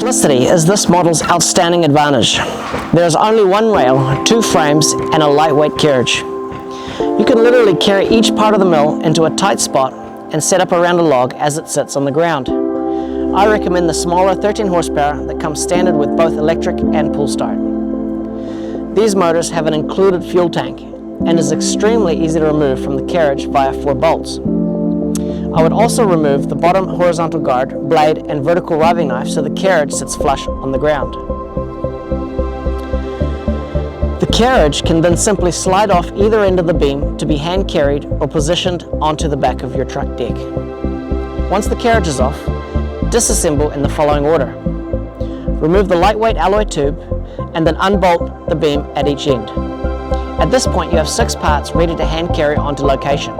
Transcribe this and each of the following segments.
Simplicity is this model's outstanding advantage. There is only one rail, 2 frames, and a lightweight carriage. You can literally carry each part of the mill into a tight spot and set up around a log as it sits on the ground. I recommend the smaller 13 horsepower that comes standard with both electric and pull start. These motors have an included fuel tank and is extremely easy to remove from the carriage via 4 bolts. I would also remove the bottom horizontal guard, blade and vertical riving knife so the carriage sits flush on the ground. The carriage can then simply slide off either end of the beam to be hand carried or positioned onto the back of your truck deck. Once the carriage is off, disassemble in the following order. Remove the lightweight alloy tube and then unbolt the beam at each end. At this point you have 6 parts ready to hand carry onto location.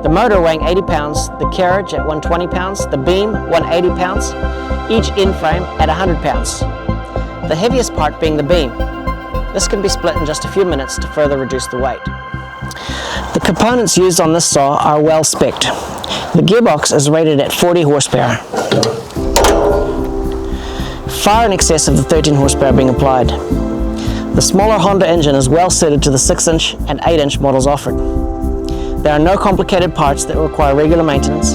The motor weighing 80 pounds, the carriage at 120 pounds, the beam 180 pounds, each end frame at 100 pounds. The heaviest part being the beam. This can be split in just a few minutes to further reduce the weight. The components used on this saw are well spec'd. The gearbox is rated at 40 horsepower, far in excess of the 13 horsepower being applied. The smaller Honda engine is well suited to the 6-inch and 8-inch models offered. There are no complicated parts that require regular maintenance.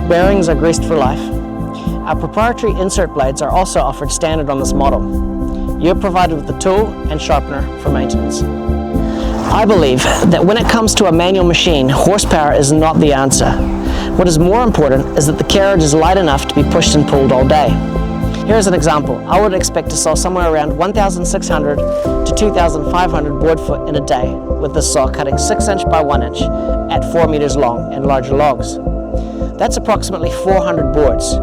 Bearings are greased for life. Our proprietary insert blades are also offered standard on this model. You're provided with the tool and sharpener for maintenance. I believe that when it comes to a manual machine, horsepower is not the answer. What is more important is that the carriage is light enough to be pushed and pulled all day. Here's an example. I would expect to saw somewhere around 1,600 to 2,500 board foot in a day with this saw cutting 6-inch by 1-inch at 4 meters long and larger logs. That's approximately 400 boards,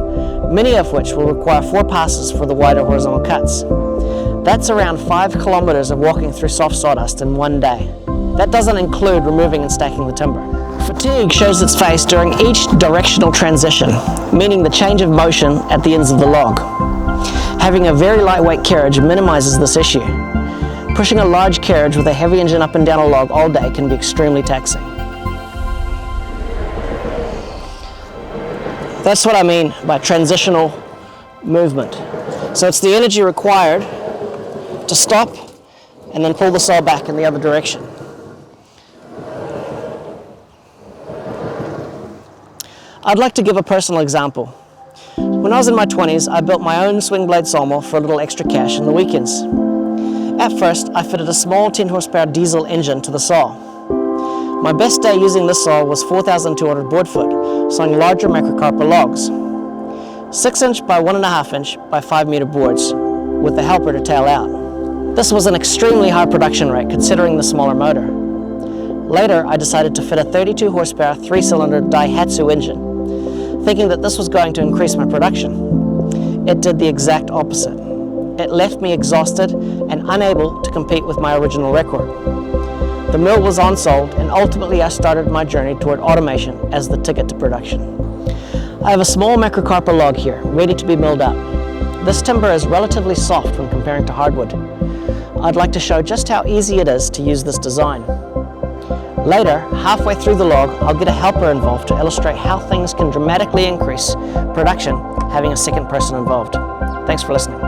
many of which will require 4 passes for the wider horizontal cuts. That's around 5 kilometers of walking through soft sawdust in one day. That doesn't include removing and stacking the timber. Fatigue shows its face during each directional transition, meaning the change of motion at the ends of the log. Having a very lightweight carriage minimizes this issue. Pushing a large carriage with a heavy engine up and down a log all day can be extremely taxing. That's what I mean by transitional movement. So it's the energy required to stop and then pull the saw back in the other direction. I'd like to give a personal example. When I was in my 20s, I built my own swing blade sawmill for a little extra cash in the weekends. At first, I fitted a small 10 horsepower diesel engine to the saw. My best day using this saw was 4,200 board foot, sawing larger macrocarpa logs. 6-inch by 1.5-inch by 5 meter boards, with the helper to tail out. This was an extremely high production rate considering the smaller motor. Later, I decided to fit a 32 horsepower 3-cylinder Daihatsu engine, thinking that this was going to increase my production. It did the exact opposite. It left me exhausted and unable to compete with my original record. The mill was on-sold, and ultimately I started my journey toward automation as the ticket to production. I have a small macrocarpa log here, ready to be milled up. This timber is relatively soft when comparing to hardwood. I'd like to show just how easy it is to use this design. Later, halfway through the log, I'll get a helper involved to illustrate how things can dramatically increase production having a second person involved. Thanks for listening.